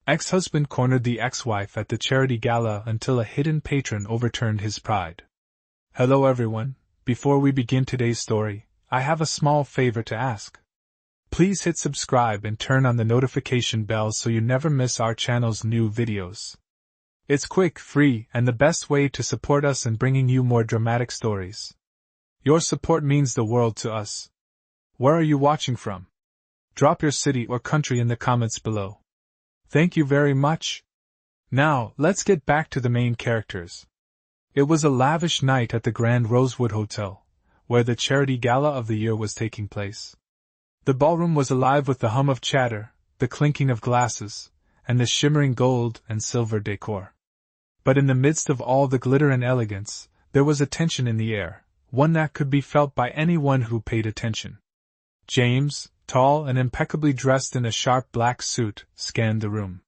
Ex-husband cornered the ex-wife at the charity gala until a hidden patron overturned his pride. Hello everyone, before we begin today's story, I have a small favor to ask. Please hit subscribe and turn on the notification bell so you never miss our channel's new videos. It's quick, free, and the best way to support us in bringing you more dramatic stories. Your support means the world to us. Where are you watching from? Drop your city or country in the comments below. Thank you very much. Now, let's get back to the main characters. It was a lavish night at the Grand Rosewood Hotel, where the charity gala of the year was taking place. The ballroom was alive with the hum of chatter, the clinking of glasses, and the shimmering gold and silver decor. But in the midst of all the glitter and elegance, there was a tension in the air, one that could be felt by anyone who paid attention. James, tall and impeccably dressed in a sharp black suit, scanned the room.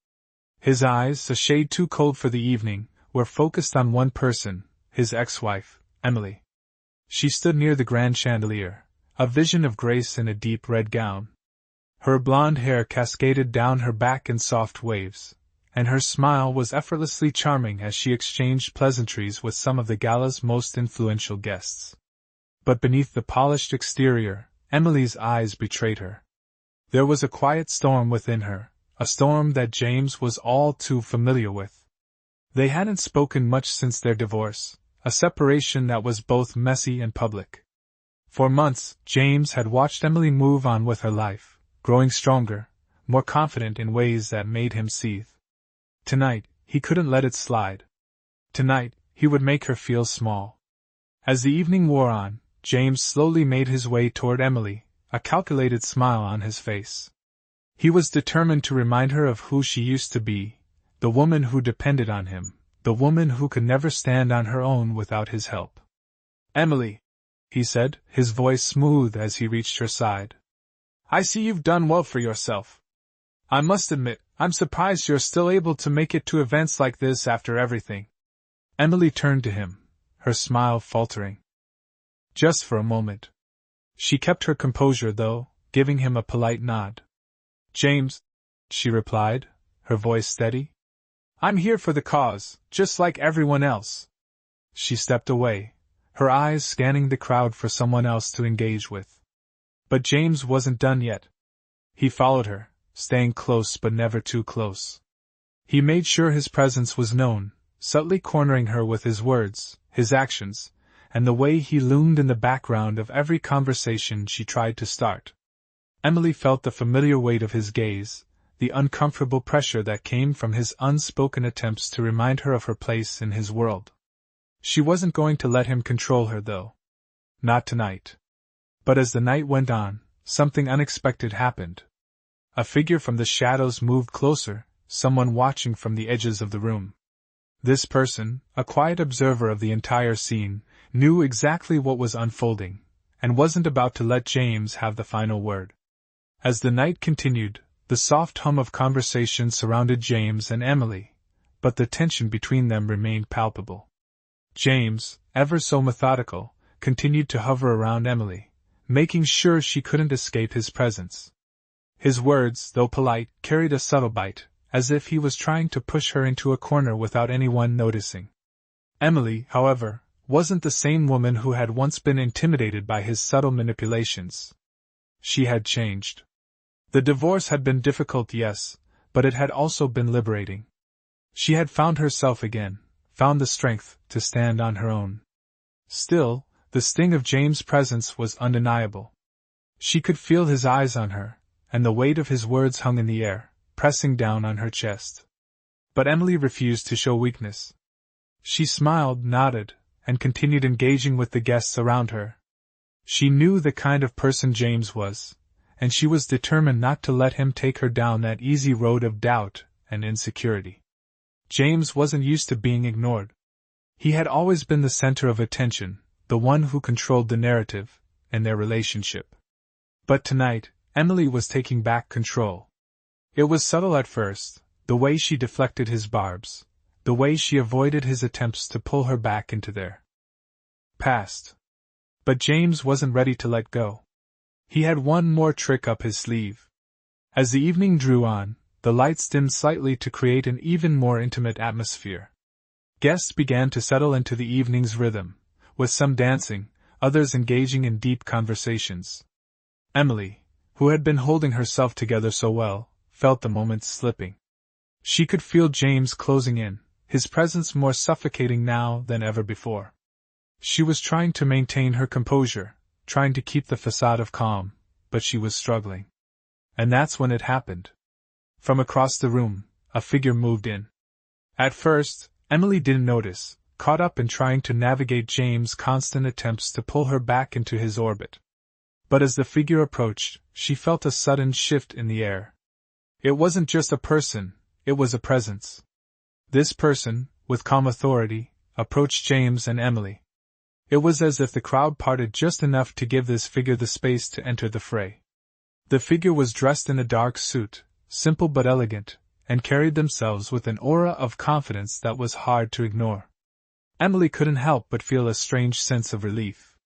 His eyes, a shade too cold for the evening, were focused on one person, his ex-wife, Emily. She stood near the grand chandelier, a vision of grace in a deep red gown. Her blonde hair cascaded down her back in soft waves, and her smile was effortlessly charming as she exchanged pleasantries with some of the gala's most influential guests. But beneath the polished exterior, Emily's eyes betrayed her. There was a quiet storm within her, a storm that James was all too familiar with. They hadn't spoken much since their divorce, a separation that was both messy and public. For months, James had watched Emily move on with her life, growing stronger, more confident in ways that made him seethe. Tonight, he couldn't let it slide. Tonight, he would make her feel small. As the evening wore on, James slowly made his way toward Emily, a calculated smile on his face. He was determined to remind her of who she used to be, the woman who depended on him, the woman who could never stand on her own without his help. "Emily," he said, his voice smooth as he reached her side. "I see you've done well for yourself. I must admit, I'm surprised you're still able to make it to events like this after everything." Emily turned to him, her smile faltering. Just for a moment. She kept her composure though, giving him a polite nod. "James," she replied, her voice steady. "I'm here for the cause, just like everyone else." She stepped away, her eyes scanning the crowd for someone else to engage with. But James wasn't done yet. He followed her, staying close but never too close. He made sure his presence was known, subtly cornering her with his words, his actions, and the way he loomed in the background of every conversation she tried to start. Emily felt the familiar weight of his gaze, the uncomfortable pressure that came from his unspoken attempts to remind her of her place in his world. She wasn't going to let him control her though. Not tonight. But as the night went on, something unexpected happened. A figure from the shadows moved closer, someone watching from the edges of the room. This person, a quiet observer of the entire scene, knew exactly what was unfolding, and wasn't about to let James have the final word. As the night continued, the soft hum of conversation surrounded James and Emily, but the tension between them remained palpable. James, ever so methodical, continued to hover around Emily, making sure she couldn't escape his presence. His words, though polite, carried a subtle bite, as if he was trying to push her into a corner without anyone noticing. Emily, however, wasn't the same woman who had once been intimidated by his subtle manipulations. She had changed. The divorce had been difficult, yes, but it had also been liberating. She had found herself again, found the strength to stand on her own. Still, the sting of James' presence was undeniable. She could feel his eyes on her, and the weight of his words hung in the air, pressing down on her chest. But Emily refused to show weakness. She smiled, nodded, and continued engaging with the guests around her. She knew the kind of person James was, and she was determined not to let him take her down that easy road of doubt and insecurity. James wasn't used to being ignored. He had always been the center of attention, the one who controlled the narrative, in their relationship. But tonight, Emily was taking back control. It was subtle at first, the way she deflected his barbs, the way she avoided his attempts to pull her back into their past. But James wasn't ready to let go. He had one more trick up his sleeve. As the evening drew on, the lights dimmed slightly to create an even more intimate atmosphere. Guests began to settle into the evening's rhythm, with some dancing, others engaging in deep conversations. Emily, who had been holding herself together so well, felt the moments slipping. She could feel James closing in, his presence more suffocating now than ever before. She was trying to maintain her composure, trying to keep the facade of calm, but she was struggling. And that's when it happened. From across the room, a figure moved in. At first, Emily didn't notice, caught up in trying to navigate James' constant attempts to pull her back into his orbit. But as the figure approached, she felt a sudden shift in the air. It wasn't just a person, it was a presence. This person, with calm authority, approached James and Emily. It was as if the crowd parted just enough to give this figure the space to enter the fray. The figure was dressed in a dark suit, simple but elegant, and carried themselves with an aura of confidence that was hard to ignore. Emily couldn't help but feel a strange sense of relief.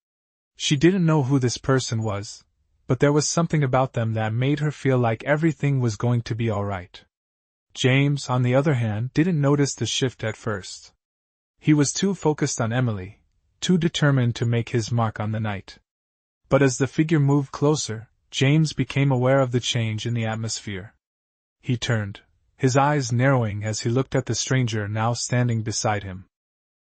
She didn't know who this person was, but there was something about them that made her feel like everything was going to be all right. James, on the other hand, didn't notice the shift at first. He was too focused on Emily, too determined to make his mark on the night. But as the figure moved closer, James became aware of the change in the atmosphere. He turned, his eyes narrowing as he looked at the stranger now standing beside him.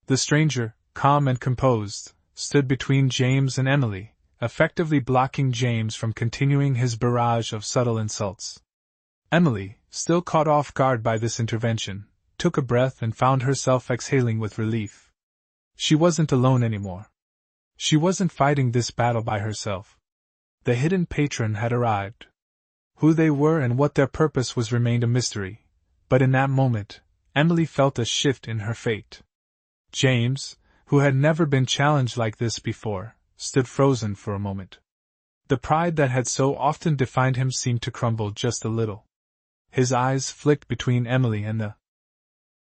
The stranger, calm and composed, stood between James and Emily, effectively blocking James from continuing his barrage of subtle insults. Emily, still caught off guard by this intervention, took a breath and found herself exhaling with relief. She wasn't alone anymore. She wasn't fighting this battle by herself. The hidden patron had arrived. Who they were and what their purpose was remained a mystery, but in that moment, Emily felt a shift in her fate. James, who had never been challenged like this before, stood frozen for a moment. The pride that had so often defined him seemed to crumble just a little. His eyes flicked between Emily and the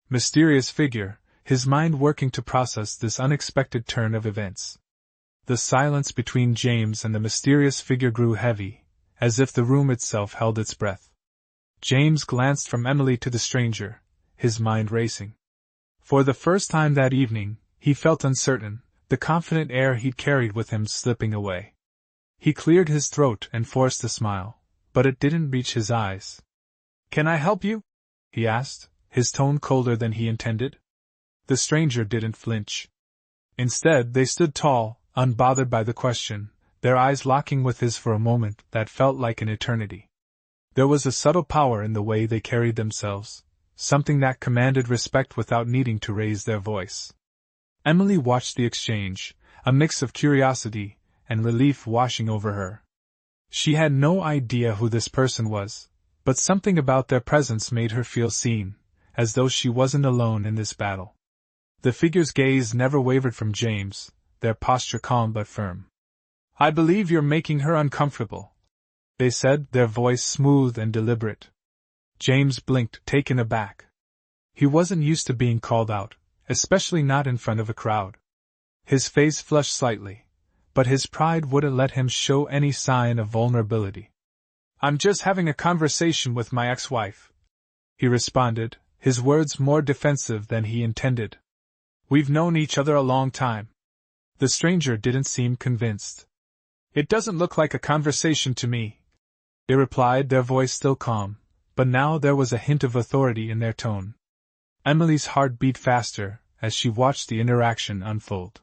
mysterious figure, his mind working to process this unexpected turn of events. The silence between James and the mysterious figure grew heavy, as if the room itself held its breath. James glanced from Emily to the stranger, his mind racing. For the first time that evening, he felt uncertain, the confident air he'd carried with him slipping away. He cleared his throat and forced a smile, but it didn't reach his eyes. "Can I help you?" he asked, his tone colder than he intended. The stranger didn't flinch. Instead, they stood tall, unbothered by the question, their eyes locking with his for a moment that felt like an eternity. There was a subtle power in the way they carried themselves, something that commanded respect without needing to raise their voice. Emily watched the exchange, a mix of curiosity and relief washing over her. She had no idea who this person was, but something about their presence made her feel seen, as though she wasn't alone in this battle. The figure's gaze never wavered from James, their posture calm but firm. "I believe you're making her uncomfortable," they said, their voice smooth and deliberate. James blinked, taken aback. He wasn't used to being called out, especially not in front of a crowd. His face flushed slightly, but his pride wouldn't let him show any sign of vulnerability. "I'm just having a conversation with my ex-wife," he responded, his words more defensive than he intended. "We've known each other a long time." The stranger didn't seem convinced. "It doesn't look like a conversation to me," they replied, their voice still calm, but now there was a hint of authority in their tone. Emily's heart beat faster as she watched the interaction unfold.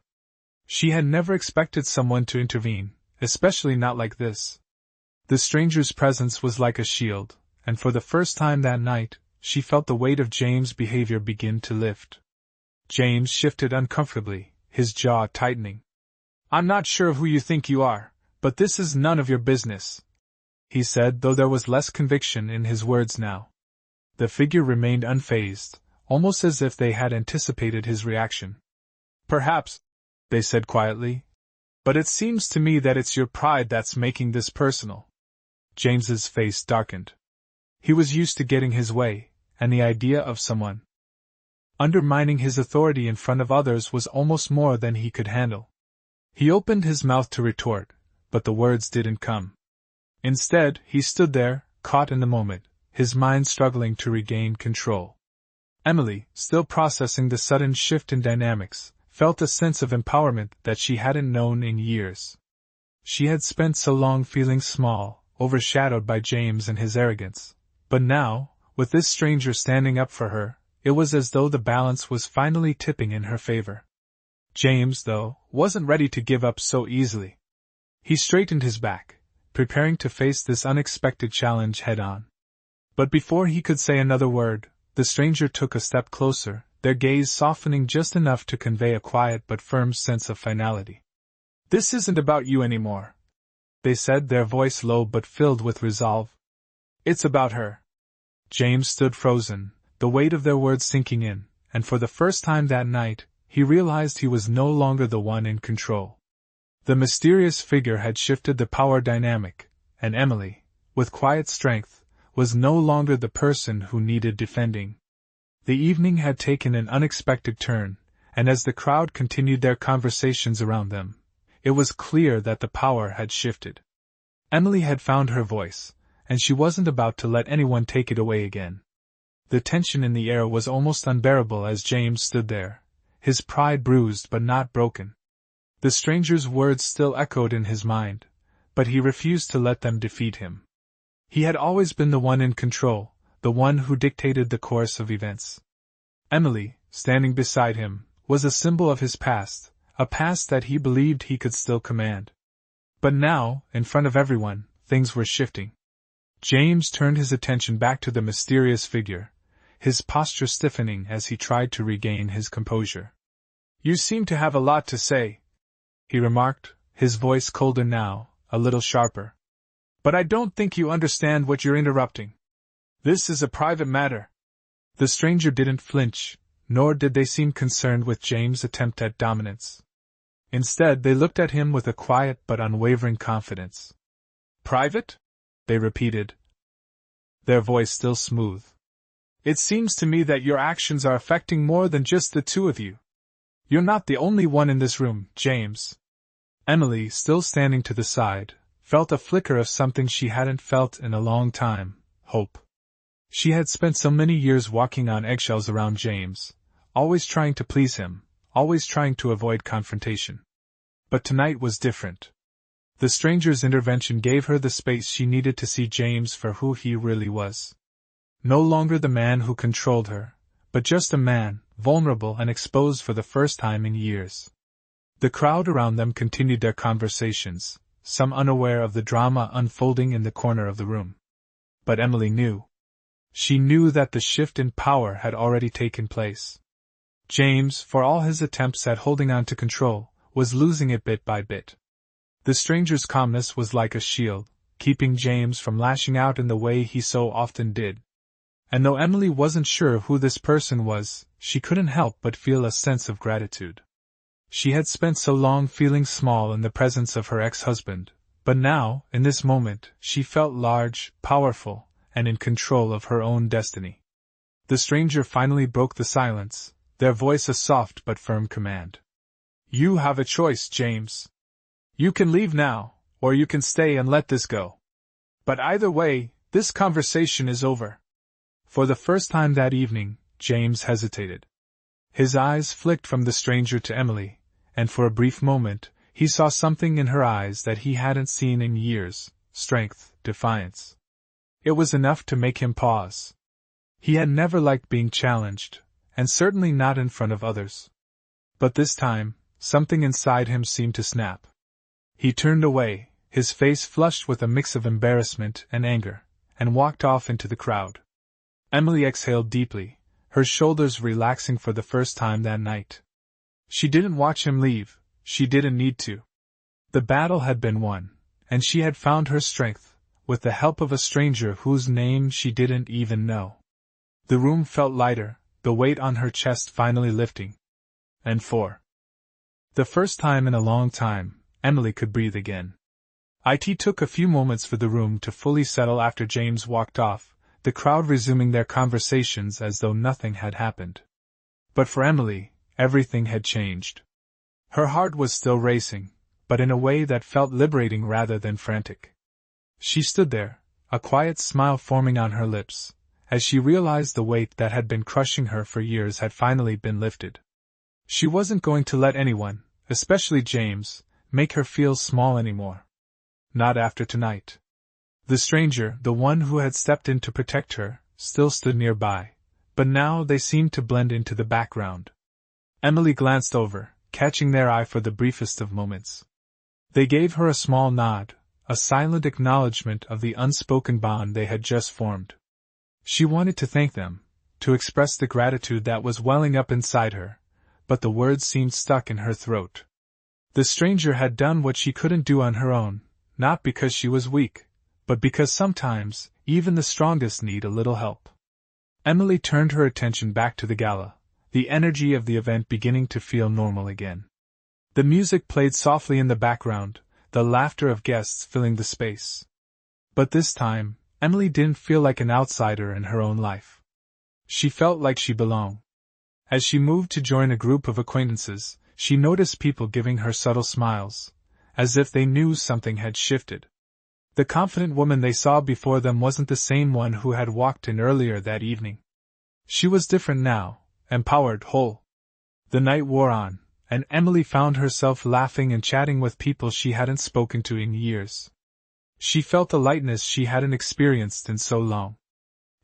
She had never expected someone to intervene, especially not like this. The stranger's presence was like a shield, and for the first time that night, she felt the weight of James' behavior begin to lift. James shifted uncomfortably, his jaw tightening. "I'm not sure who you think you are, but this is none of your business," he said, though there was less conviction in his words now. The figure remained unfazed, almost as if they had anticipated his reaction. "Perhaps," they said quietly, "but it seems to me that it's your pride that's making this personal." James's face darkened. He was used to getting his way, and the idea of someone undermining his authority in front of others was almost more than he could handle. He opened his mouth to retort, but the words didn't come. Instead, he stood there, caught in the moment, his mind struggling to regain control. Emily, still processing the sudden shift in dynamics, felt a sense of empowerment that she hadn't known in years. She had spent so long feeling small, overshadowed by James and his arrogance. But now, with this stranger standing up for her, it was as though the balance was finally tipping in her favor. James, though, wasn't ready to give up so easily. He straightened his back, preparing to face this unexpected challenge head-on. But before he could say another word, the stranger took a step closer, their gaze softening just enough to convey a quiet but firm sense of finality. "This isn't about you anymore," they said, their voice low but filled with resolve. "It's about her." James stood frozen, the weight of their words sinking in, and for the first time that night, he realized he was no longer the one in control. The mysterious figure had shifted the power dynamic, and Emily, with quiet strength, was no longer the person who needed defending. The evening had taken an unexpected turn, and as the crowd continued their conversations around them, it was clear that the power had shifted. Emily had found her voice, and she wasn't about to let anyone take it away again. The tension in the air was almost unbearable as James stood there, his pride bruised but not broken. The stranger's words still echoed in his mind, but he refused to let them defeat him. He had always been the one in control, the one who dictated the course of events. Emily, standing beside him, was a symbol of his past, a past that he believed he could still command. But now, in front of everyone, things were shifting. James turned his attention back to the mysterious figure, his posture stiffening as he tried to regain his composure. "You seem to have a lot to say," he remarked, his voice colder now, a little sharper. "But I don't think you understand what you're interrupting. This is a private matter." The stranger didn't flinch, nor did they seem concerned with James' attempt at dominance. Instead, they looked at him with a quiet but unwavering confidence. "Private?" they repeated, their voice still smooth. "It seems to me that your actions are affecting more than just the two of you. You're not the only one in this room, James." Emily, still standing to the side, felt a flicker of something she hadn't felt in a long time: hope. She had spent so many years walking on eggshells around James, always trying to please him, always trying to avoid confrontation. But tonight was different. The stranger's intervention gave her the space she needed to see James for who he really was. No longer the man who controlled her, but just a man, vulnerable and exposed for the first time in years. The crowd around them continued their conversations, some unaware of the drama unfolding in the corner of the room. But Emily knew. She knew that the shift in power had already taken place. James, for all his attempts at holding on to control, was losing it bit by bit. The stranger's calmness was like a shield, keeping James from lashing out in the way he so often did. And though Emily wasn't sure who this person was, she couldn't help but feel a sense of gratitude. She had spent so long feeling small in the presence of her ex-husband, but now, in this moment, she felt large, powerful, and in control of her own destiny. The stranger finally broke the silence, their voice a soft but firm command. "You have a choice, James. You can leave now, or you can stay and let this go. But either way, this conversation is over." For the first time that evening, James hesitated. His eyes flicked from the stranger to Emily, and for a brief moment, he saw something in her eyes that he hadn't seen in years: strength, defiance. It was enough to make him pause. He had never liked being challenged, and certainly not in front of others. But this time, something inside him seemed to snap. He turned away, his face flushed with a mix of embarrassment and anger, and walked off into the crowd. Emily exhaled deeply, her shoulders relaxing for the first time that night. She didn't watch him leave, she didn't need to. The battle had been won, and she had found her strength, with the help of a stranger whose name she didn't even know. The room felt lighter, the weight on her chest finally lifting. And for the first time in a long time, Emily could breathe again. It took a few moments for the room to fully settle after James walked off, the crowd resuming their conversations as though nothing had happened. But for Emily, everything had changed. Her heart was still racing, but in a way that felt liberating rather than frantic. She stood there, a quiet smile forming on her lips, as she realized the weight that had been crushing her for years had finally been lifted. She wasn't going to let anyone, especially James, make her feel small anymore. Not after tonight. The stranger, the one who had stepped in to protect her, still stood nearby, but now they seemed to blend into the background. Emily glanced over, catching their eye for the briefest of moments. They gave her a small nod, a silent acknowledgement of the unspoken bond they had just formed. She wanted to thank them, to express the gratitude that was welling up inside her, but the words seemed stuck in her throat. The stranger had done what she couldn't do on her own, not because she was weak, but because sometimes, even the strongest need a little help. Emily turned her attention back to the gala, the energy of the event beginning to feel normal again. The music played softly in the background, the laughter of guests filling the space. But this time, Emily didn't feel like an outsider in her own life. She felt like she belonged. As she moved to join a group of acquaintances, she noticed people giving her subtle smiles, as if they knew something had shifted. The confident woman they saw before them wasn't the same one who had walked in earlier that evening. She was different now, empowered, whole. The night wore on, and Emily found herself laughing and chatting with people she hadn't spoken to in years. She felt a lightness she hadn't experienced in so long.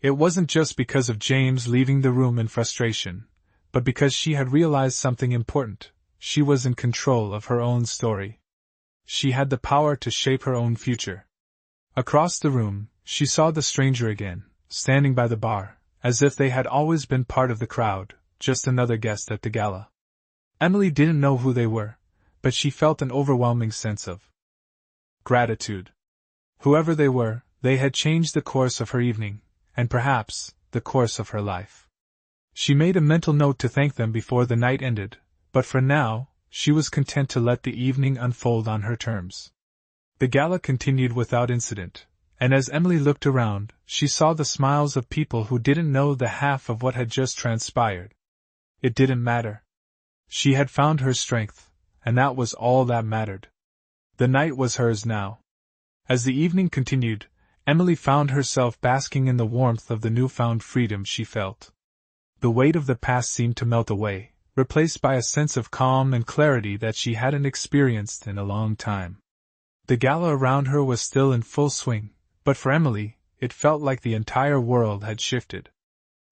It wasn't just because of James leaving the room in frustration, but because she had realized something important. She was in control of her own story. She had the power to shape her own future. Across the room, she saw the stranger again, standing by the bar, as if they had always been part of the crowd, just another guest at the gala. Emily didn't know who they were, but she felt an overwhelming sense of gratitude. Whoever they were, they had changed the course of her evening, and perhaps, the course of her life. She made a mental note to thank them before the night ended, but for now, she was content to let the evening unfold on her terms. The gala continued without incident, and as Emily looked around, she saw the smiles of people who didn't know the half of what had just transpired. It didn't matter. She had found her strength, and that was all that mattered. The night was hers now. As the evening continued, Emily found herself basking in the warmth of the newfound freedom she felt. The weight of the past seemed to melt away, replaced by a sense of calm and clarity that she hadn't experienced in a long time. The gala around her was still in full swing, but for Emily, it felt like the entire world had shifted.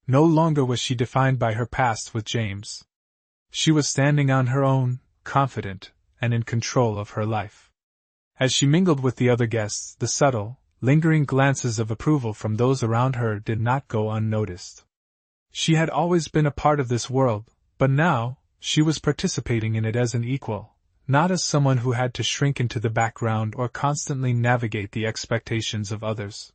No longer was she defined by her past with James. She was standing on her own, confident, and in control of her life. As she mingled with the other guests, the subtle, lingering glances of approval from those around her did not go unnoticed. She had always been a part of this world, but now, she was participating in it as an equal, not as someone who had to shrink into the background or constantly navigate the expectations of others.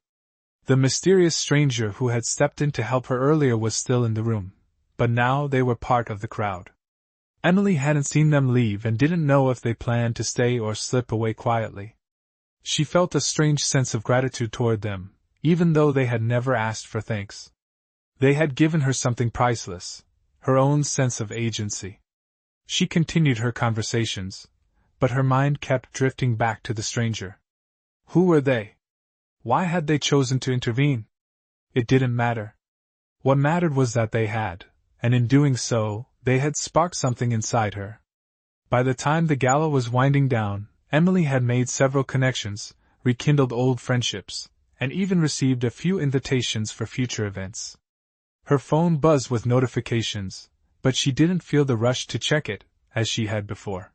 The mysterious stranger who had stepped in to help her earlier was still in the room, but now they were part of the crowd. Emily hadn't seen them leave and didn't know if they planned to stay or slip away quietly. She felt a strange sense of gratitude toward them, even though they had never asked for thanks. They had given her something priceless, her own sense of agency. She continued her conversations, but her mind kept drifting back to the stranger. Who were they? Why had they chosen to intervene? It didn't matter. What mattered was that they had, and in doing so, they had sparked something inside her. By the time the gala was winding down, Emily had made several connections, rekindled old friendships, and even received a few invitations for future events. Her phone buzzed with notifications, but she didn't feel the rush to check it, as she had before.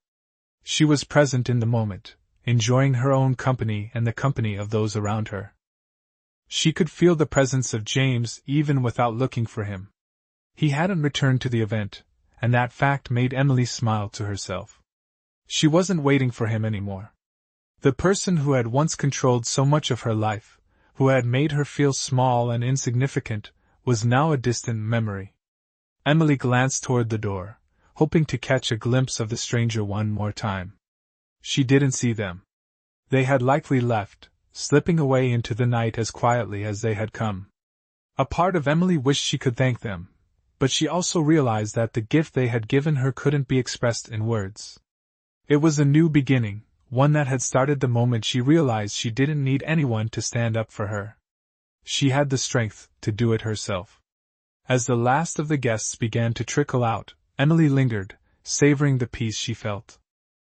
She was present in the moment, enjoying her own company and the company of those around her. She could feel the presence of James even without looking for him. He hadn't returned to the event, and that fact made Emily smile to herself. She wasn't waiting for him anymore. The person who had once controlled so much of her life, who had made her feel small and insignificant, was now a distant memory. Emily glanced toward the door, hoping to catch a glimpse of the stranger one more time. She didn't see them. They had likely left, slipping away into the night as quietly as they had come. A part of Emily wished she could thank them, but she also realized that the gift they had given her couldn't be expressed in words. It was a new beginning, one that had started the moment she realized she didn't need anyone to stand up for her. She had the strength to do it herself. As the last of the guests began to trickle out, Emily lingered, savoring the peace she felt.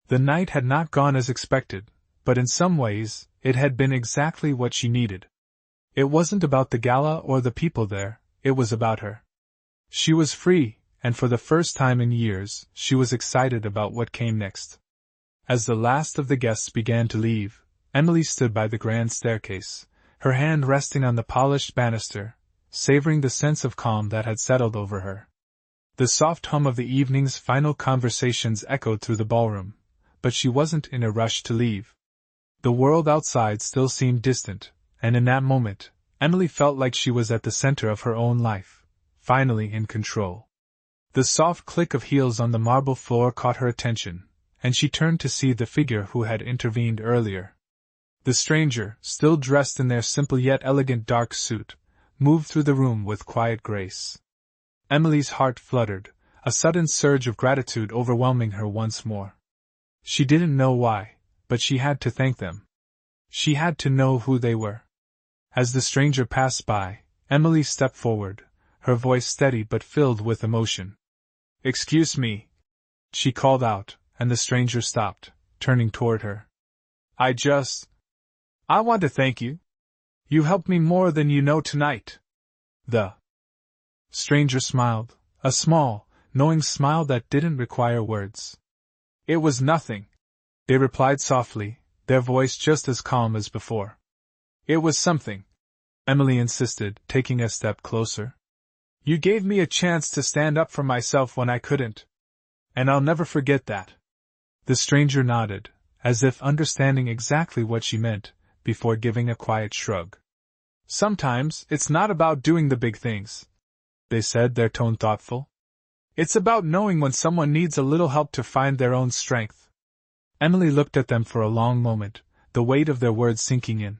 The night had not gone as expected, but in some ways, it had been exactly what she needed. It wasn't about the gala or the people there, it was about her. She was free, and for the first time in years, she was excited about what came next. As the last of the guests began to leave, Emily stood by the grand staircase, her hand resting on the polished banister, savoring the sense of calm that had settled over her. The soft hum of the evening's final conversations echoed through the ballroom, but she wasn't in a rush to leave. The world outside still seemed distant, and in that moment, Emily felt like she was at the center of her own life, finally in control. The soft click of heels on the marble floor caught her attention, and she turned to see the figure who had intervened earlier. The stranger, still dressed in their simple yet elegant dark suit, moved through the room with quiet grace. Emily's heart fluttered, a sudden surge of gratitude overwhelming her once more. She didn't know why, but she had to thank them. She had to know who they were. As the stranger passed by, Emily stepped forward, her voice steady but filled with emotion. "Excuse me," she called out, and the stranger stopped, turning toward her. I want to thank you. You helped me more than you know tonight." The stranger smiled, a small, knowing smile that didn't require words. "It was nothing," they replied softly, their voice just as calm as before. "It was something," Emily insisted, taking a step closer. "You gave me a chance to stand up for myself when I couldn't. And I'll never forget that." The stranger nodded, as if understanding exactly what she meant, before giving a quiet shrug. "Sometimes it's not about doing the big things," they said, their tone thoughtful. "It's about knowing when someone needs a little help to find their own strength." Emily looked at them for a long moment, the weight of their words sinking in.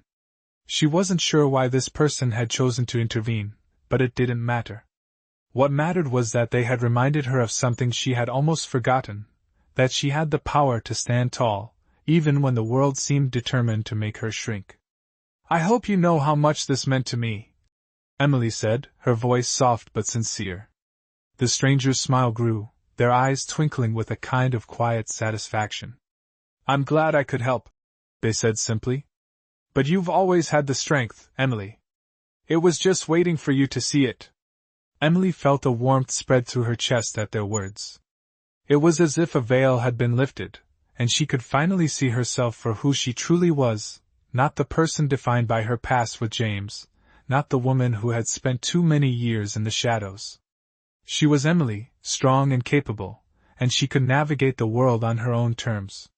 She wasn't sure why this person had chosen to intervene, but it didn't matter. What mattered was that they had reminded her of something she had almost forgotten, that she had the power to stand tall, even when the world seemed determined to make her shrink. "I hope you know how much this meant to me," Emily said, her voice soft but sincere. The stranger's smile grew, their eyes twinkling with a kind of quiet satisfaction. "I'm glad I could help," they said simply. "But you've always had the strength, Emily. It was just waiting for you to see it." Emily felt a warmth spread through her chest at their words. It was as if a veil had been lifted, and she could finally see herself for who she truly was, not the person defined by her past with James, not the woman who had spent too many years in the shadows. She was Emily, strong and capable, and she could navigate the world on her own terms.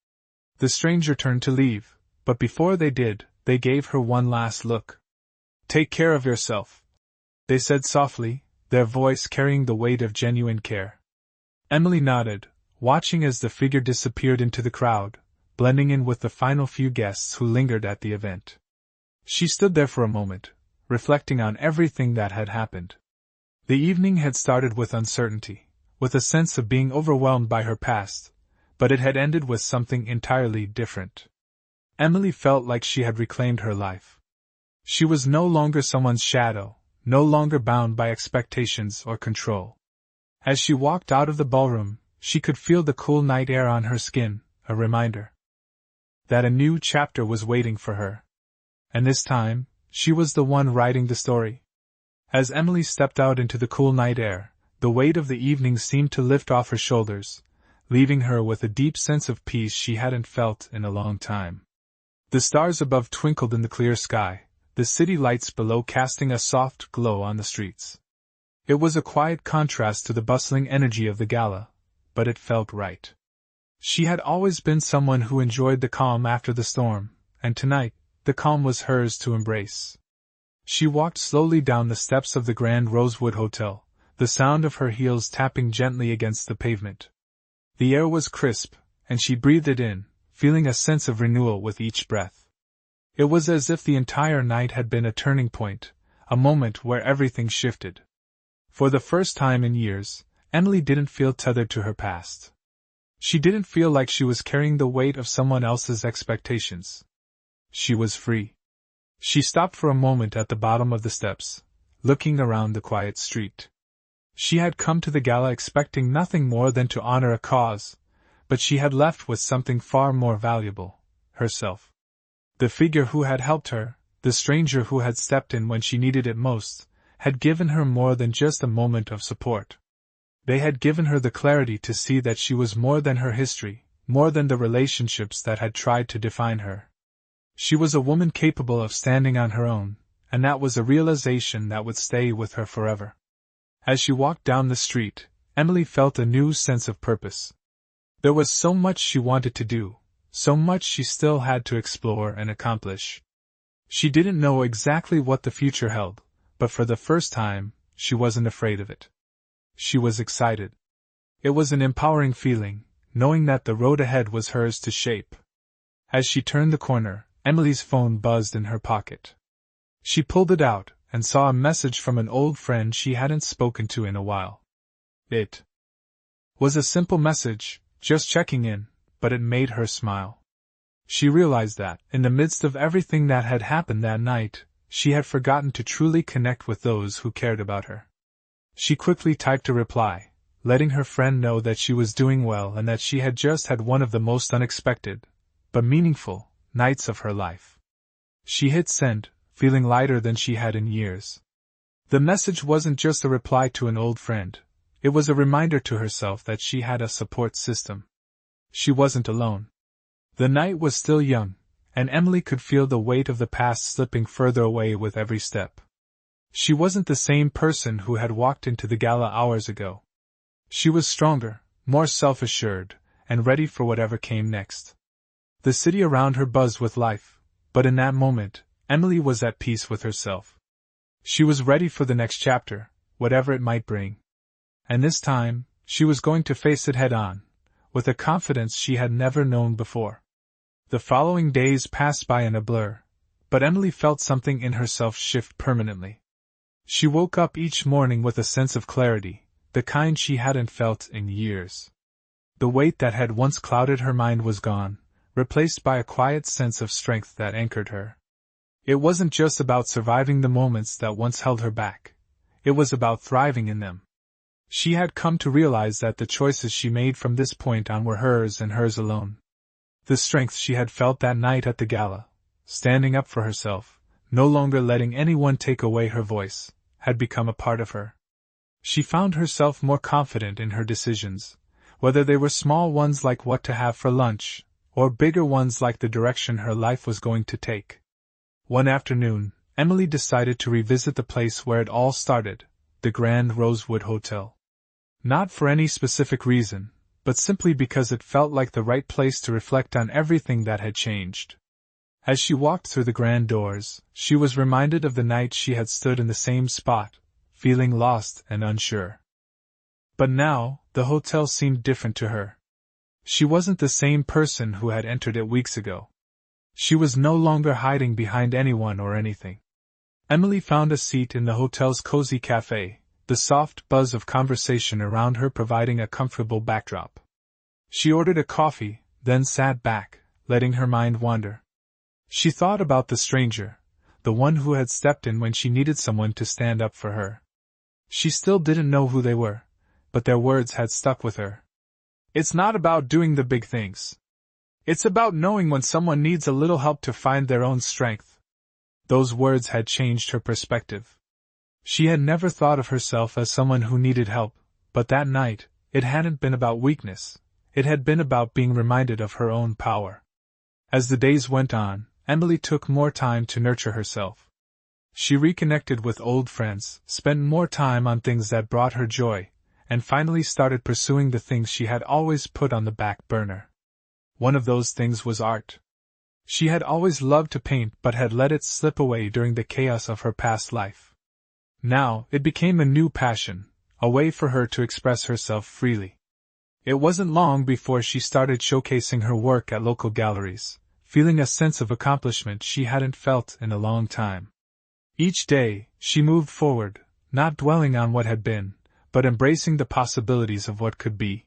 The stranger turned to leave, but before they did, they gave her one last look. "Take care of yourself," they said softly, their voice carrying the weight of genuine care. Emily nodded, watching as the figure disappeared into the crowd, blending in with the final few guests who lingered at the event. She stood there for a moment, reflecting on everything that had happened. The evening had started with uncertainty, with a sense of being overwhelmed by her past, but it had ended with something entirely different. Emily felt like she had reclaimed her life. She was no longer someone's shadow, no longer bound by expectations or control. As she walked out of the ballroom, she could feel the cool night air on her skin, a reminder that a new chapter was waiting for her. And this time, she was the one writing the story. As Emily stepped out into the cool night air, the weight of the evening seemed to lift off her shoulders, leaving her with a deep sense of peace she hadn't felt in a long time. The stars above twinkled in the clear sky, the city lights below casting a soft glow on the streets. It was a quiet contrast to the bustling energy of the gala, but it felt right. She had always been someone who enjoyed the calm after the storm, and tonight, the calm was hers to embrace. She walked slowly down the steps of the Grand Rosewood Hotel, the sound of her heels tapping gently against the pavement. The air was crisp, and she breathed it in, feeling a sense of renewal with each breath. It was as if the entire night had been a turning point, a moment where everything shifted. For the first time in years, Emily didn't feel tethered to her past. She didn't feel like she was carrying the weight of someone else's expectations. She was free. She stopped for a moment at the bottom of the steps, looking around the quiet street. She had come to the gala expecting nothing more than to honor a cause, but she had left with something far more valuable: herself. The figure who had helped her, the stranger who had stepped in when she needed it most, had given her more than just a moment of support. They had given her the clarity to see that she was more than her history, more than the relationships that had tried to define her. She was a woman capable of standing on her own, and that was a realization that would stay with her forever. As she walked down the street, Emily felt a new sense of purpose. There was so much she wanted to do, so much she still had to explore and accomplish. She didn't know exactly what the future held, but for the first time, she wasn't afraid of it. She was excited. It was an empowering feeling, knowing that the road ahead was hers to shape. As she turned the corner, Emily's phone buzzed in her pocket. She pulled it out and saw a message from an old friend she hadn't spoken to in a while. It was a simple message, just checking in, but it made her smile. She realized that, in the midst of everything that had happened that night, she had forgotten to truly connect with those who cared about her. She quickly typed a reply, letting her friend know that she was doing well and that she had just had one of the most unexpected, but meaningful, nights of her life. She hit send, feeling lighter than she had in years. The message wasn't just a reply to an old friend, it was a reminder to herself that she had a support system. She wasn't alone. The night was still young, and Emily could feel the weight of the past slipping further away with every step. She wasn't the same person who had walked into the gala hours ago. She was stronger, more self-assured, and ready for whatever came next. The city around her buzzed with life, but in that moment, Emily was at peace with herself. She was ready for the next chapter, whatever it might bring. And this time, she was going to face it head-on, with a confidence she had never known before. The following days passed by in a blur, but Emily felt something in herself shift permanently. She woke up each morning with a sense of clarity, the kind she hadn't felt in years. The weight that had once clouded her mind was gone, replaced by a quiet sense of strength that anchored her. It wasn't just about surviving the moments that once held her back. It was about thriving in them. She had come to realize that the choices she made from this point on were hers and hers alone. The strength she had felt that night at the gala, standing up for herself, no longer letting anyone take away her voice, had become a part of her. She found herself more confident in her decisions, whether they were small ones like what to have for lunch, or bigger ones like the direction her life was going to take. One afternoon, Emily decided to revisit the place where it all started, the Grand Rosewood Hotel. Not for any specific reason, but simply because it felt like the right place to reflect on everything that had changed. As she walked through the grand doors, she was reminded of the night she had stood in the same spot, feeling lost and unsure. But now, the hotel seemed different to her. She wasn't the same person who had entered it weeks ago. She was no longer hiding behind anyone or anything. Emily found a seat in the hotel's cozy cafe, the soft buzz of conversation around her providing a comfortable backdrop. She ordered a coffee, then sat back, letting her mind wander. She thought about the stranger, the one who had stepped in when she needed someone to stand up for her. She still didn't know who they were, but their words had stuck with her. It's not about doing the big things. It's about knowing when someone needs a little help to find their own strength. Those words had changed her perspective. She had never thought of herself as someone who needed help, but that night, it hadn't been about weakness, it had been about being reminded of her own power. As the days went on, Emily took more time to nurture herself. She reconnected with old friends, spent more time on things that brought her joy, and finally started pursuing the things she had always put on the back burner. One of those things was art. She had always loved to paint but had let it slip away during the chaos of her past life. Now, it became a new passion, a way for her to express herself freely. It wasn't long before she started showcasing her work at local galleries, feeling a sense of accomplishment she hadn't felt in a long time. Each day, she moved forward, not dwelling on what had been, but embracing the possibilities of what could be.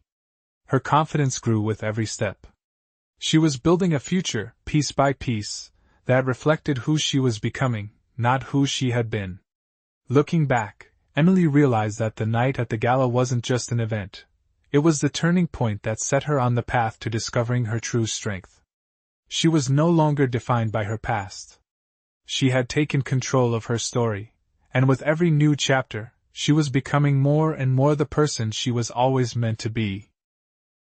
Her confidence grew with every step. She was building a future, piece by piece, that reflected who she was becoming, not who she had been. Looking back, Emily realized that the night at the gala wasn't just an event. It was the turning point that set her on the path to discovering her true strength. She was no longer defined by her past. She had taken control of her story, and with every new chapter, she was becoming more and more the person she was always meant to be.